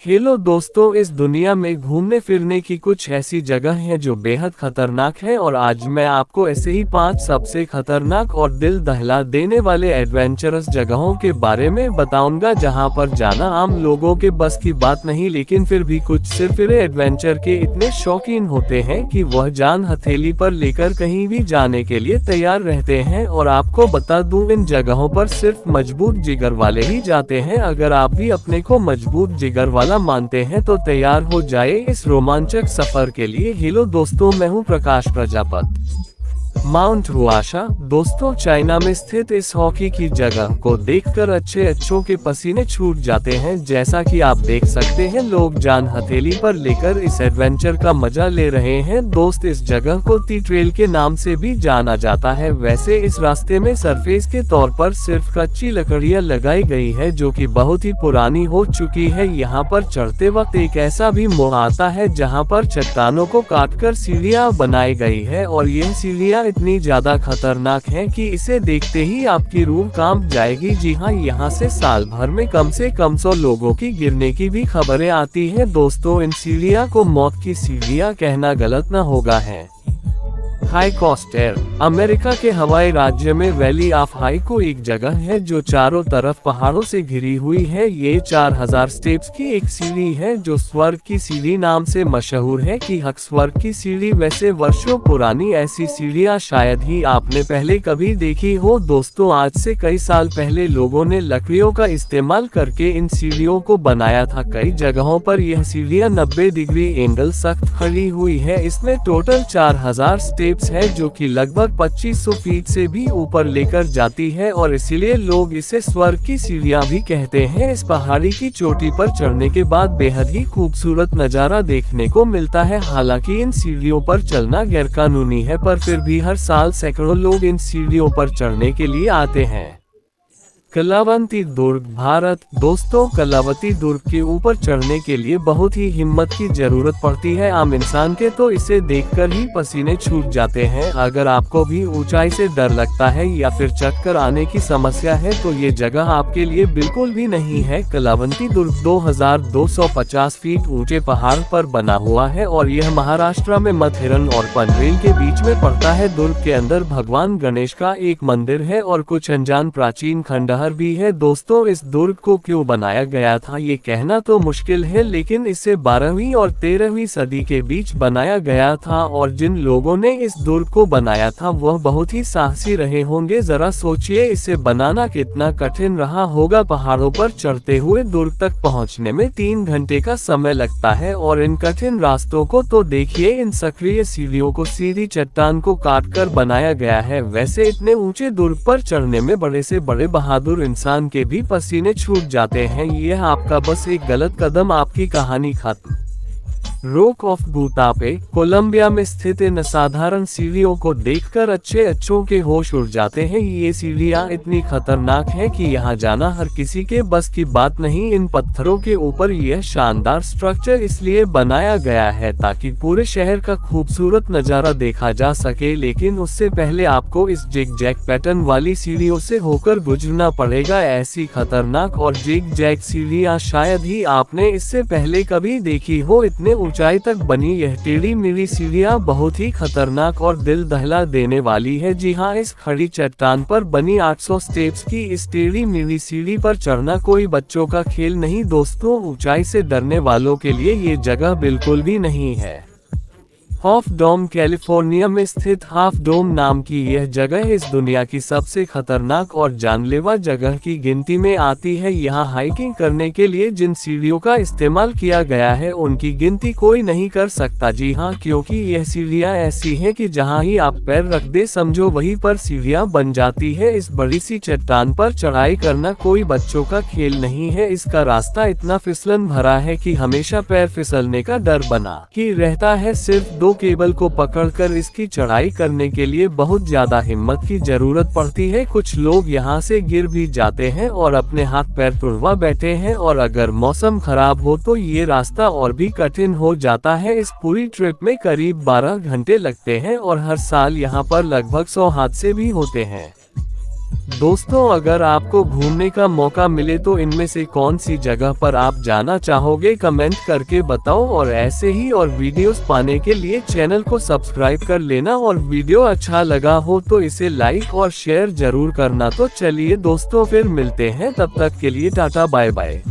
Hello दोस्तों, इस दुनिया में घूमने फिरने की कुछ ऐसी जगह हैं जो बेहद खतरनाक है और आज मैं आपको ऐसे ही 5 सबसे खतरनाक और दिल दहला देने वाले एडवेंचरस जगहों के बारे में बताऊंगा जहां पर जाना आम लोगों के बस की बात नहीं, लेकिन फिर भी कुछ सिरफिरे एडवेंचर के इतने शौकीन होते हैं कि वह जान हथेली पर लेकर कहीं भी जाने के लिए तैयार रहते हैं। और आपको बता दूं, इन जगहों पर सिर्फ मजबूत जिगर वाले ही जाते हैं। अगर आप भी अपने को मजबूत जिगर वाला मानते हैं तो तैयार हो जाए इस रोमांचक सफर के लिए। हेलो दोस्तों, मैं हूं प्रकाश प्रजापत। माउंट हुआशा दोस्तों, चाइना में स्थित इस हॉकी की जगह को देखकर अच्छों के पसीने छूट जाते हैं। जैसा कि आप देख सकते हैं, लोग जान हथेली पर लेकर इस एडवेंचर का मजा ले रहे हैं। दोस्त, इस जगह को टी ट्रेल के नाम से भी जाना जाता है। वैसे इस रास्ते में सरफेस के तौर पर सिर्फ कच्ची लकड़ियां लगाई गई है जो कि बहुत ही पुरानी हो चुकी है। यहाँ पर चढ़ते वक्त एक ऐसा भी मोड़ आता है जहाँ पर चट्टानों को काटकर सीढ़ियां बनाई गई है और यह सीढ़ियां इतनी ज्यादा खतरनाक है कि इसे देखते ही आपकी रूह कांप जाएगी। जी हाँ, यहाँ से साल भर में कम से कम 100 लोगों की गिरने की भी खबरें आती हैं। दोस्तों, इन सीढ़ियाँ को मौत की सीढ़ियाँ कहना गलत न होगा है। हाई कॉस्ट एयर अमेरिका के हवाई राज्य में वैली ऑफ हाइको एक जगह है जो चारों तरफ पहाड़ों से घिरी हुई है। ये 4000 स्टेप्स की एक सीढ़ी है जो स्वर्ग की सीढ़ी नाम से मशहूर है। कि हक स्वर्ग की सीढ़ी वैसे वर्षों पुरानी ऐसी सीढ़ियां शायद ही आपने पहले कभी देखी हो। दोस्तों, आज से कई साल पहले लोगों ने लकड़ियों का इस्तेमाल करके इन सीढ़ियों को बनाया था। कई जगहों पर यह सीढ़ियां 90 डिग्री एंगल सख्त खड़ी हुई है। इसमें टोटल 4000 स्टेप्स है जो कि लगभग 2500 फीट से भी ऊपर लेकर जाती है और इसीलिए लोग इसे स्वर्ग की सीढ़ियां भी कहते हैं। इस पहाड़ी की चोटी पर चढ़ने के बाद बेहद ही खूबसूरत नजारा देखने को मिलता है। हालांकि इन सीढ़ियों पर चलना गैरकानूनी है, पर फिर भी हर साल सैकड़ों लोग इन सीढ़ियों पर चढ़ने के लिए आते हैं। कलावती दुर्ग भारत दोस्तों, कलावती दुर्ग के ऊपर चढ़ने के लिए बहुत ही हिम्मत की जरूरत पड़ती है। आम इंसान के तो इसे देखकर ही पसीने छूट जाते हैं। अगर आपको भी ऊंचाई से डर लगता है या फिर चक्कर आने की समस्या है तो ये जगह आपके लिए बिल्कुल भी नहीं है। कलावती दुर्ग 2250 फीट ऊंचे पहाड़ पर बना हुआ है और यह महाराष्ट्र में माथेरन और पनवेल के बीच में पड़ता है। दुर्ग के अंदर भगवान गणेश का एक मंदिर है और कुछ अनजान प्राचीन खंडहर भी है। दोस्तों, इस दुर्ग को क्यों बनाया गया था ये कहना तो मुश्किल है, लेकिन इसे 12वीं और 13वीं सदी के बीच बनाया गया था और जिन लोगों ने इस दुर्ग को बनाया था वह बहुत ही साहसी रहे होंगे। जरा सोचिए इसे बनाना कितना कठिन रहा होगा। पहाड़ों पर चढ़ते हुए दुर्ग तक पहुंचने में 3 घंटे का समय लगता है और इन कठिन रास्तों को तो देखिए। इन सक्रिय सीढ़ियों को सीधी चट्टान को काटकर बनाया गया है। वैसे इतने ऊंचे दुर्ग पर चढ़ने में बड़े से बड़े बहादुर इंसान के भी पसीने छूट जाते हैं। यह आपका बस एक गलत कदम, आपकी कहानी खत्म। रॉक ऑफ गुतापे कोलंबिया में स्थित इन असाधारण सीढ़ियों को देखकर अच्छों के होश उड़ जाते हैं। ये सीढ़ियां इतनी खतरनाक हैं कि यहाँ जाना हर किसी के बस की बात नहीं। इन पत्थरों के ऊपर यह शानदार स्ट्रक्चर इसलिए बनाया गया है ताकि पूरे शहर का खूबसूरत नजारा देखा जा सके, लेकिन उससे पहले आपको इस जिग जैग पैटर्न वाली सीढ़ियों से होकर गुजरना पड़ेगा। ऐसी खतरनाक और जिग जैग सीढ़ियां शायद ही आपने इससे पहले कभी देखी हो। इतने ऊंचाई तक बनी यह टेढ़ी मेढ़ी सीढ़ियां बहुत ही खतरनाक और दिल दहला देने वाली है। जी हाँ, इस खड़ी चट्टान पर बनी 800 स्टेप्स की इस टेढ़ी मेढ़ी सीढ़ी पर चढ़ना कोई बच्चों का खेल नहीं। दोस्तों, ऊंचाई से डरने वालों के लिए ये जगह बिल्कुल भी नहीं है। हाफ डोम कैलिफोर्निया में स्थित हाफ डोम नाम की यह जगह इस दुनिया की सबसे खतरनाक और जानलेवा जगह की गिनती में आती है। यहाँ हाइकिंग करने के लिए जिन सीढ़ियों का इस्तेमाल किया गया है उनकी गिनती कोई नहीं कर सकता। जी हाँ, क्योंकि यह सीढ़ियाँ ऐसी हैं कि जहाँ ही आप पैर रख दे समझो वहीं पर सीढ़ियाँ बन जाती है। इस बड़ी सी चट्टान पर चढ़ाई करना कोई बच्चों का खेल नहीं है। इसका रास्ता इतना फिसलन भरा है कि हमेशा पैर फिसलने का डर बना ही रहता है। सिर्फ 2 केबल को पकड़कर इसकी चढ़ाई करने के लिए बहुत ज्यादा हिम्मत की जरूरत पड़ती है। कुछ लोग यहाँ से गिर भी जाते हैं और अपने हाथ पैर तुड़वा बैठे हैं और अगर मौसम खराब हो तो ये रास्ता और भी कठिन हो जाता है। इस पूरी ट्रिप में करीब 12 घंटे लगते हैं और हर साल यहाँ पर लगभग 100 हादसे भी होते हैं। दोस्तों, अगर आपको घूमने का मौका मिले तो इनमें से कौन सी जगह पर आप जाना चाहोगे, कमेंट करके बताओ। और ऐसे ही और वीडियोस पाने के लिए चैनल को सब्सक्राइब कर लेना, और वीडियो अच्छा लगा हो तो इसे लाइक और शेयर जरूर करना। तो चलिए दोस्तों, फिर मिलते हैं, तब तक के लिए टाटा बाय बाय।